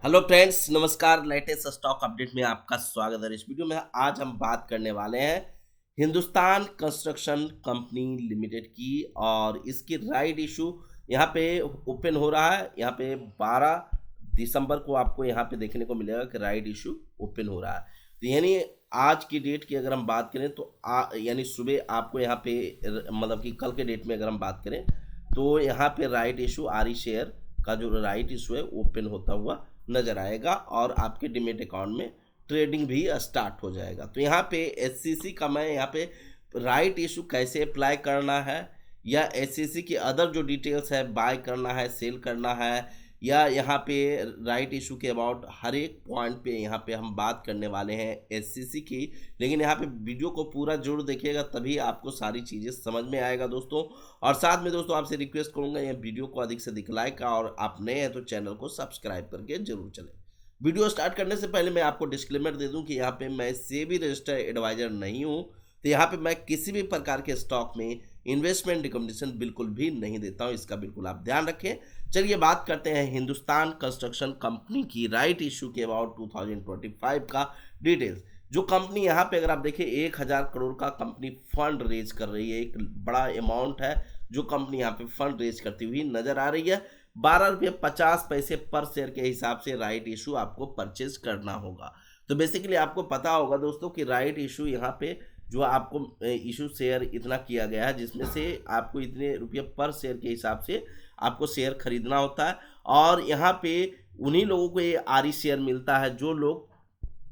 Hello friends, नमस्कार। Latest stock update में आपका स्वागत है। इस वीडियो में आज हम बात करने वाले हैं हिंदुस्तान कंस्ट्रक्शन कंपनी लिमिटेड की, और इसकी राइट इशू यहाँ पे ओपन हो रहा है। यहाँ पे 12 दिसंबर को आपको यहाँ पे देखने को मिलेगा कि राइट इशू ओपन हो रहा है। तो यानी आज की डेट की अगर हम बात करें तो यानी सुबह आपको यहाँ पे मतलब कि कल के डेट में अगर हम बात करें तो यहाँ पे राइट इशू आरी शेयर का जो राइट इशू है ओपन होता हुआ नजर आएगा और आपके डीमेट अकाउंट में ट्रेडिंग भी स्टार्ट हो जाएगा। तो यहाँ पे एससीसी का मैं यहाँ पे राइट इशू कैसे अप्लाई करना है या एससीसी की अदर जो डिटेल्स है, बाय करना है, सेल करना है, या यहाँ पे राइट इशू के अबाउट हर एक पॉइंट पे यहाँ पे हम बात करने वाले हैं एससीसी की। लेकिन यहाँ पे वीडियो को पूरा जरूर देखिएगा, तभी आपको सारी चीज़ें समझ में आएगा दोस्तों। और साथ में दोस्तों आपसे रिक्वेस्ट करूँगा, ये वीडियो को अधिक से अधिक लाइक, और आप नए हैं तो चैनल को सब्सक्राइब करके जरूर चलें। वीडियो स्टार्ट करने से पहले मैं आपको डिस्क्लेमर दे दूं कि यहाँ पे मैं सेबी रजिस्टर्ड एडवाइजर नहीं हूँ। तो यहाँ पे मैं किसी भी प्रकार के स्टॉक में इन्वेस्टमेंट रिकमेंडेशन बिल्कुल भी नहीं देता हूँ, इसका बिल्कुल आप ध्यान रखें। चलिए बात करते हैं हिंदुस्तान कंस्ट्रक्शन कंपनी की राइट इशू के अबाउट 2025 का डिटेल्स। जो कंपनी यहाँ पे अगर आप देखें 1000 करोड़ का कंपनी फंड रेज कर रही है, एक बड़ा अमाउंट है जो कंपनी यहाँ पे फंड रेज करती हुई नजर आ रही है। 12 रुपये 50 पैसे पर शेयर के हिसाब से राइट इशू आपको परचेज करना होगा। तो बेसिकली आपको पता होगा दोस्तों कि राइट इशू यहाँ पे जो आपको इशू शेयर इतना किया गया है, जिसमें से आपको इतने रुपये पर शेयर के हिसाब से आपको शेयर खरीदना होता है। और यहाँ पे उन्हीं लोगों को ये आरी शेयर मिलता है जो लोग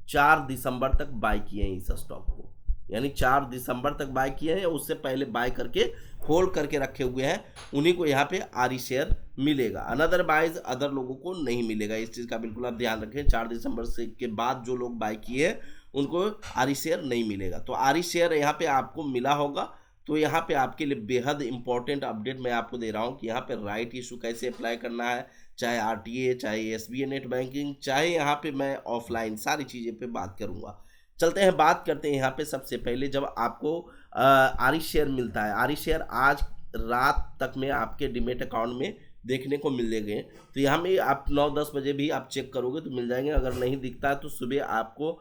4 दिसंबर तक बाय किए हैं इस स्टॉक को, यानी 4 दिसंबर तक बाय किए हैं या उससे पहले बाय करके होल्ड करके रखे हुए हैं, उन्हीं को यहाँ पे आरी शेयर मिलेगा। अनदरवाइज अदर लोगों को नहीं मिलेगा। इस चीज़ का बिल्कुल आप ध्यान रखें। 4 दिसंबर से के बाद जो लोग बाय किए हैं उनको आरी शेयर नहीं मिलेगा। तो आरी शेयर यहाँ पे आपको मिला होगा। तो यहाँ पे आपके लिए बेहद इंपॉर्टेंट अपडेट मैं आपको दे रहा हूँ कि यहाँ पे राइट इशू कैसे अप्लाई करना है, चाहे आरटीए, चाहे एसबीआई नेट बैंकिंग, चाहे यहाँ पे मैं ऑफलाइन, सारी चीज़ें पे बात करूँगा। चलते हैं, बात करते हैं यहाँ पे। सबसे पहले जब आपको आरी शेयर मिलता है, आरी शेयर आज रात तक में आपके डीमेट अकाउंट में देखने को मिलेंगे। तो यहाँ में आप 9-10 बजे भी आप चेक करोगे तो मिल जाएंगे। अगर नहीं दिखता है तो सुबह आपको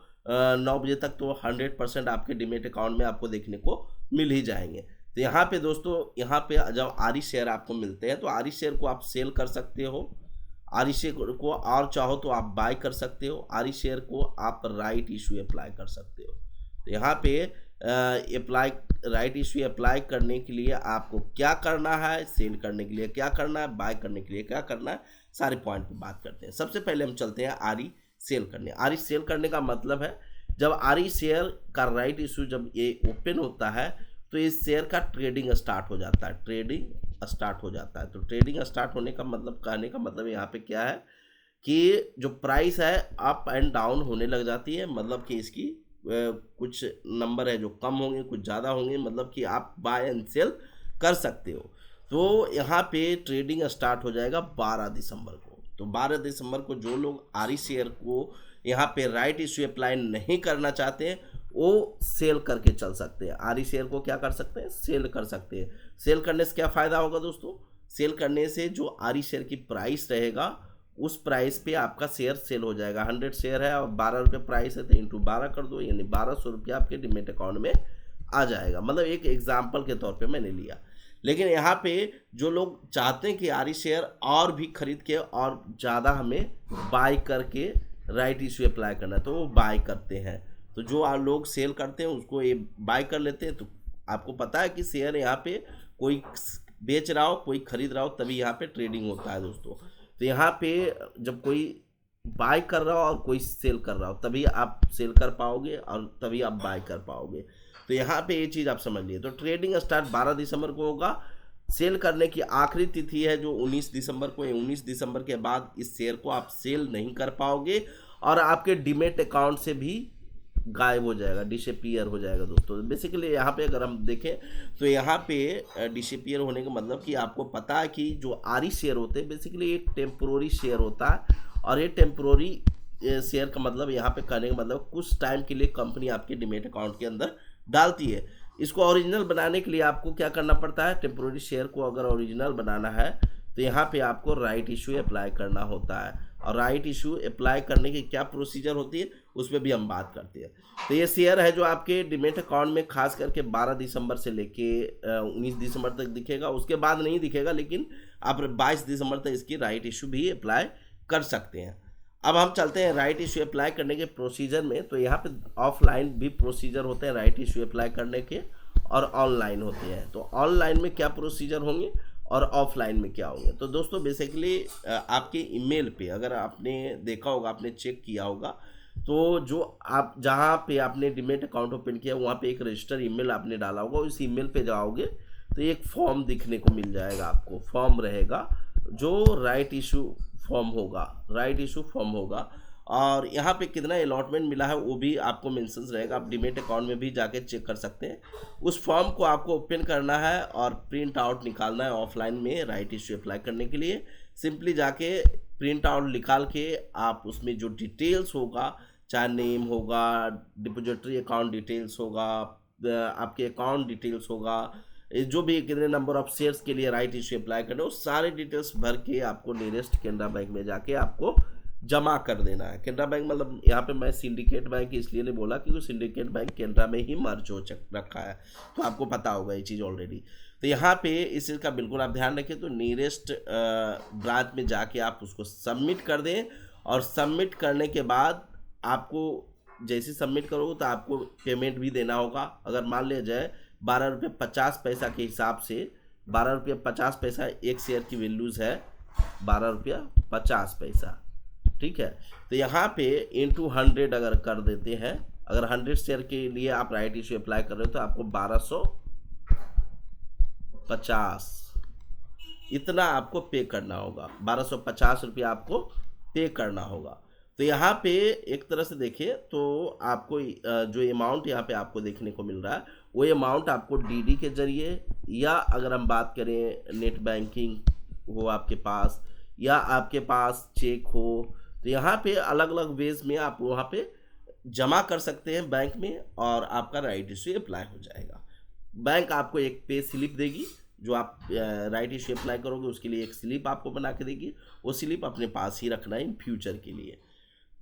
9 बजे तक तो 100% आपके डीमेट अकाउंट में आपको देखने को मिल ही जाएंगे। तो यहाँ पे दोस्तों, यहाँ पे जब आरी शेयर आपको मिलते हैं तो आरी शेयर को आप सेल कर सकते हो, आरी शेयर को और चाहो तो आप बाय कर सकते हो, आरी शेयर को आप राइट इशू अप्लाई कर सकते हो। तो यहाँ पे अप्लाई राइट इशू अप्लाई करने के लिए आपको क्या करना है, सेल करने के लिए क्या करना है, बाय करने के लिए क्या करना है, सारे पॉइंट पे बात करते हैं। सबसे पहले हम चलते हैं आरी सेल करने। आरी सेल करने का मतलब है जब आरी शेयर का राइट इशू जब ये ओपन होता है तो इस शेयर का ट्रेडिंग स्टार्ट हो जाता है, ट्रेडिंग स्टार्ट हो जाता है। तो ट्रेडिंग स्टार्ट होने का मतलब, कहने का मतलब यहाँ पे क्या है कि जो प्राइस है अप एंड डाउन होने लग जाती है। मतलब कि इसकी कुछ नंबर है जो कम होंगे, कुछ ज़्यादा होंगे, मतलब कि आप बाय एंड सेल कर सकते हो। तो यहाँ पे ट्रेडिंग स्टार्ट हो जाएगा 12 दिसंबर को। तो 12 दिसंबर को जो लोग आरी शेयर को यहाँ पे राइट इशू अप्लाई नहीं करना चाहते हैं वो सेल करके चल सकते हैं। आरी शेयर को क्या कर सकते हैं, सेल कर सकते हैं। सेल करने से क्या फ़ायदा होगा दोस्तों, सेल करने से जो आरी शेयर की प्राइस रहेगा उस प्राइस पे आपका शेयर सेल हो जाएगा। 100 शेयर है और 12 रुपये प्राइस है तो इंटू 12 कर दो, यानी 1200 रुपया आपके डीमेट अकाउंट में आ जाएगा। मतलब एक एग्जाम्पल के तौर पे मैंने लिया। लेकिन यहाँ पे जो लोग चाहते हैं कि आरी शेयर और भी खरीद के और ज़्यादा हमें बाय करके राइट इशू अप्लाई करना है तो वो बाय करते हैं। तो जो लोग सेल करते हैं उसको ये बाय कर लेते हैं। तो आपको पता है कि शेयर यहाँ पे कोई बेच रहा हो, कोई खरीद रहा हो, तभी यहाँ पे ट्रेडिंग होता है दोस्तों। तो यहाँ पे जब कोई बाय कर रहा हो और कोई सेल कर रहा हो तभी आप सेल कर पाओगे और तभी आप बाय कर पाओगे। तो यहाँ पे ये चीज़ आप समझ लिए। तो ट्रेडिंग स्टार्ट 12 दिसंबर को होगा। सेल करने की आखिरी तिथि है जो 19 दिसंबर को है। 19 दिसंबर के बाद इस शेयर को आप सेल नहीं कर पाओगे और आपके डीमेट अकाउंट से भी गायब हो जाएगा, डिसअपीयर हो जाएगा दोस्तों। बेसिकली यहाँ पे अगर हम देखें तो यहाँ पे डिसअपीयर होने का मतलब कि आपको पता है कि जो आरी शेयर होते हैं बेसिकली एक टेम्पोररी शेयर होता है। और ये टेम्पोररी शेयर का मतलब यहाँ पे कहने का मतलब कुछ टाइम के लिए कंपनी आपके डीमेट अकाउंट के अंदर डालती है। इसको ओरिजिनल बनाने के लिए आपको क्या करना पड़ता है, टेम्पोररी शेयर को अगर ओरिजिनल बनाना है तो यहाँ पे आपको राइट इशू अप्लाई करना होता है। और राइट इशू अप्लाई करने की क्या प्रोसीजर होती है उस पर भी हम बात करते हैं। तो ये शेयर है जो आपके डीमैट अकाउंट में खास करके 12 दिसंबर से लेके 19 दिसंबर तक दिखेगा, उसके बाद नहीं दिखेगा, लेकिन आप 22 दिसंबर तक इसकी राइट इशू भी अप्लाई कर सकते हैं। अब हम चलते हैं राइट इशू अप्लाई करने के प्रोसीजर में। तो यहाँ पे ऑफलाइन भी प्रोसीजर होते हैं राइट इशू अप्लाई करने के और ऑनलाइन होते हैं। तो ऑनलाइन में क्या प्रोसीजर होंगे और ऑफलाइन में क्या होंगे। तो दोस्तों बेसिकली आपके ईमेल पे अगर आपने देखा होगा, आपने चेक किया होगा, तो जो आप जहाँ पे आपने डीमैट अकाउंट ओपन किया वहाँ पे एक रजिस्टर ईमेल आपने डाला होगा, उस ईमेल पे जाओगे तो एक फॉर्म दिखने को मिल जाएगा, आपको फॉर्म रहेगा जो राइट इशू फॉर्म होगा, राइट इशू फॉर्म होगा। और यहाँ पे कितना अलॉटमेंट मिला है वो भी आपको मेंशंस रहेगा, आप डीमैट अकाउंट में भी जाके चेक कर सकते हैं। उस फॉर्म को आपको ओपन करना है और प्रिंट आउट निकालना है ऑफलाइन में राइट इशू अप्लाई करने के लिए। सिंपली जाके प्रिंट आउट निकाल के आप उसमें जो डिटेल्स होगा, चाहे नेम होगा, डिपॉजिटरी अकाउंट डिटेल्स होगा, आपके अकाउंट डिटेल्स होगा, जो भी कितने नंबर ऑफ शेयर्स के लिए राइट इशू अप्लाई करना है, वो सारे डिटेल्स भर के आपको नियरेस्ट कैनरा बैंक में जाके आपको जमा कर देना है। कैनरा बैंक मतलब यहाँ पे मैं सिंडिकेट बैंक इसलिए नहीं बोला क्योंकि सिंडिकेट बैंक कैनरा में ही मर्ज हो रखा है, तो आपको पता होगा ये चीज़ ऑलरेडी। तो यहाँ पे इस चीज़ का बिल्कुल आप ध्यान रखें। तो नियरेस्ट ब्रांच में जाके आप उसको सबमिट कर दें और सबमिट करने के बाद आपको जैसे सबमिट करोगे तो आपको पेमेंट भी देना होगा। अगर मान लिया जाए 12 रुपये 50 पैसा के हिसाब से 12 रुपये 50 पैसा एक शेयर की वैल्यूज़ है, 12 रुपया 50 पैसा, ठीक है। तो यहाँ पे इंटू 100 अगर कर देते हैं, अगर 100 शेयर के लिए आप राइट इशू अप्लाई कर रहे हो तो आपको 1250 इतना आपको पे करना होगा, 1250 रुपया आपको पे करना होगा। तो यहाँ पे एक तरह से देखिए तो आपको जो अमाउंट यहाँ पे आपको देखने को मिल रहा है वो अमाउंट आपको डीडी के जरिए, या अगर हम बात करें नेट बैंकिंग हो आपके पास, या आपके पास चेक हो, तो यहाँ पे अलग अलग वेज में आप वहाँ पे जमा कर सकते हैं बैंक में और आपका राइट इशू अप्लाई हो जाएगा। बैंक आपको एक पे स्लिप देगी, जो आप राइट इशू अप्लाई करोगे उसके लिए एक स्लिप आपको बना के देगी, वो स्लिप अपने पास ही रखना है इन फ्यूचर के लिए।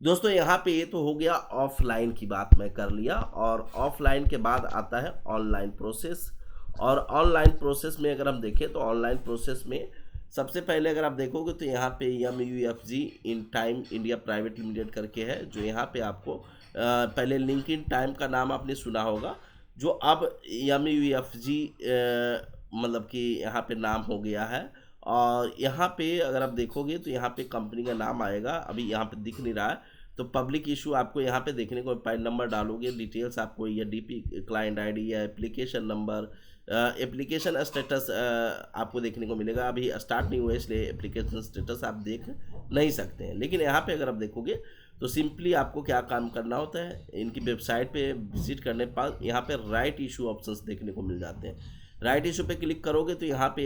दोस्तों यहाँ पे ये तो हो गया ऑफलाइन की बात मैं कर लिया, और ऑफलाइन के बाद आता है ऑनलाइन प्रोसेस। और ऑनलाइन प्रोसेस में अगर हम देखें तो ऑनलाइन प्रोसेस में सबसे पहले अगर आप देखोगे तो यहाँ पे MUFG in time India private limited करके है, जो यहाँ पे आपको पहले लिंक इन टाइम का नाम आपने सुना होगा, जो अब MUFG मतलब कि यहाँ पे नाम हो गया है। और यहाँ पे अगर आप देखोगे तो यहाँ पे कंपनी का नाम आएगा, अभी यहाँ पे दिख नहीं रहा है, तो पब्लिक इशू आपको यहाँ पे देखने को, पैन नंबर डालोगे, डिटेल्स आपको या DP क्लाइंट ID या एप्लीकेशन नंबर, एप्लीकेशन स्टेटस आपको देखने को मिलेगा। अभी स्टार्ट नहीं हुआ इसलिए एप्लीकेशन स्टेटस आप देख नहीं सकते हैं, लेकिन यहाँ पे अगर आप देखोगे तो सिंपली आपको क्या काम करना होता है, इनकी वेबसाइट पे विजिट करने पर यहाँ पे राइट इशू ऑप्शंस देखने को मिल जाते हैं। राइट इशू पे क्लिक करोगे तो यहाँ पे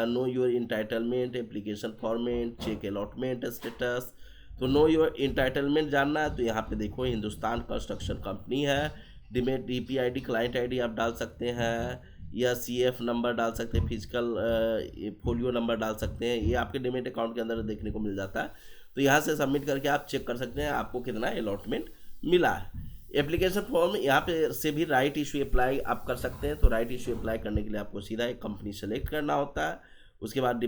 know your entitlement, application format, check allotment status. तो नो योर इंटाइटलमेंट जानना है तो यहाँ पे देखो हिंदुस्तान कंस्ट्रक्शन कंपनी है, demat DP ID client ID आप डाल सकते हैं, या CF नंबर डाल सकते हैं, फिजिकल फोलियो नंबर डाल सकते हैं, ये आपके डीमैट अकाउंट के अंदर देखने को मिल जाता है। तो यहाँ से सबमिट करके आप चेक कर सकते हैं आपको कितना अलॉटमेंट मिला है। एप्लीकेशन फॉर्म यहाँ पे से भी राइट इशू अप्लाई आप कर सकते हैं। तो राइट इशू अप्लाई करने के लिए आपको सीधा एक कंपनी सेलेक्ट करना होता है, उसके बाद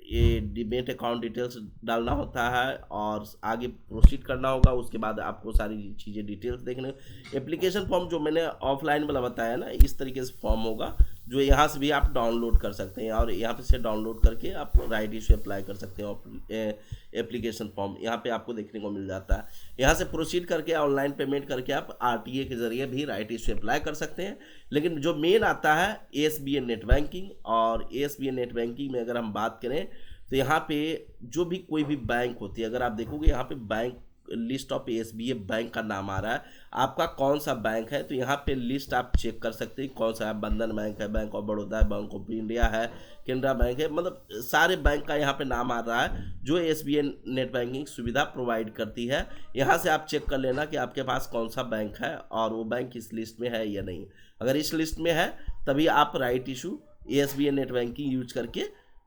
ये डीमैट अकाउंट डिटेल्स डालना होता है और आगे प्रोसीड करना होगा। उसके बाद आपको सारी चीज़ें डिटेल्स देखने, एप्लीकेशन फॉर्म जो मैंने ऑफलाइन वाला बताया ना, इस तरीके से फॉर्म होगा जो यहाँ से भी आप डाउनलोड कर सकते हैं, और यहाँ पे से डाउनलोड करके आप राइट इशू अप्लाई कर सकते हैं। एप्लीकेशन फॉर्म यहाँ पे आपको देखने को मिल जाता है। यहाँ से प्रोसीड करके ऑनलाइन पेमेंट करके आप RTA के ज़रिए भी राइट इशू अप्लाई कर सकते हैं। लेकिन जो मेन आता है ASBN नेट बैंकिंग, और ASBN नेट बैंकिंग में अगर हम बात करें तो यहाँ पे जो भी कोई भी बैंक होती है, अगर आप देखोगे यहाँ पे bank list of SBA bank का नाम आ रहा है, आपका कौन सा बैंक है, तो यहाँ पे लिस्ट आप चेक कर सकते हैं कौन सा है, बंधन बैंक है, बैंक ऑफ बड़ौदा है, बैंक ऑफ इंडिया है, कैनरा बैंक है, मतलब सारे बैंक का यहाँ पे नाम आ रहा है जो SBN नेट बैंकिंग सुविधा प्रोवाइड करती है। यहाँ से आप चेक कर लेना कि आपके पास कौन सा बैंक है और वो बैंक इस लिस्ट में है या नहीं। अगर इस लिस्ट में है तभी आप right issue SBN net banking use करके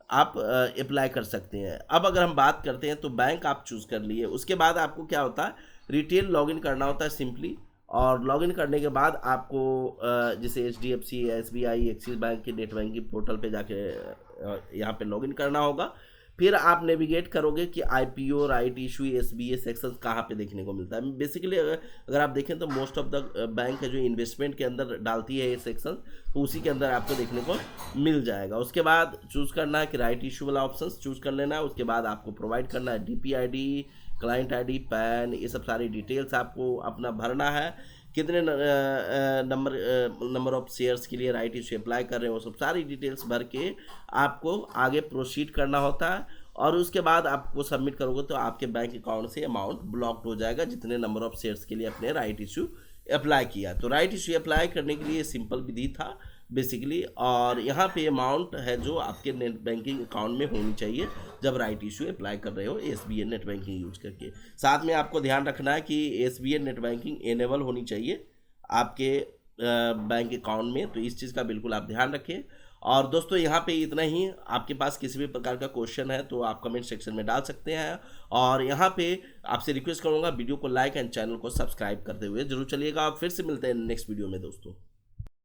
आप अप्लाई कर सकते हैं। अब अगर हम बात करते हैं तो बैंक आप चूज़ कर लिए, उसके बाद आपको क्या होता है, रिटेल लॉगिन करना होता है सिंपली। और लॉगिन करने के बाद आपको जैसे HDFC, SBI, एक्सिस बैंक के नेट बैंकिंग पोर्टल पे जाके यहाँ पे लॉगिन करना होगा। फिर आप नेविगेट करोगे कि IPO, right issue, SBA section कहाँ पे देखने को मिलता है। बेसिकली अगर आप देखें तो मोस्ट ऑफ द बैंक है जो इन्वेस्टमेंट के अंदर डालती है ये सेक्शन, तो उसी के अंदर आपको देखने को मिल जाएगा। उसके बाद चूज़ करना है कि राइट इशू वाला ऑप्शन चूज़ कर लेना है। उसके बाद आपको प्रोवाइड करना है DPID, क्लाइंट ID, पैन, ये सब सारी डिटेल्स आपको अपना भरना है। कितने नंबर ऑफ शेयर्स के लिए राइट इशू अप्लाई कर रहे हैं वो सब सारी डिटेल्स भर के आपको आगे प्रोसीड करना होता है। और उसके बाद आपको सबमिट करोगे तो आपके बैंक अकाउंट से अमाउंट ब्लॉक्ड हो जाएगा जितने नंबर ऑफ शेयर्स के लिए अपने राइट इशू अप्लाई किया। तो राइट इशू अप्लाई करने के लिए सिंपल विधि था बेसिकली। और यहाँ पे अमाउंट है जो आपके नेट बैंकिंग अकाउंट में होनी चाहिए जब राइट इशू अप्लाई कर रहे हो SBA नेट बैंकिंग यूज करके। साथ में आपको ध्यान रखना है कि SBA नेट बैंकिंग इनेबल होनी चाहिए आपके बैंक अकाउंट में, तो इस चीज़ का बिल्कुल आप ध्यान रखें। और दोस्तों यहाँ पे इतना ही। आपके पास किसी भी प्रकार का क्वेश्चन है तो आप कमेंट सेक्शन में डाल सकते हैं। और यहाँ पे आपसे रिक्वेस्ट करूँगा वीडियो को लाइक एंड चैनल को सब्सक्राइब करते हुए जरूर चलिएगा। फिर से मिलते हैं नेक्स्ट वीडियो में दोस्तों।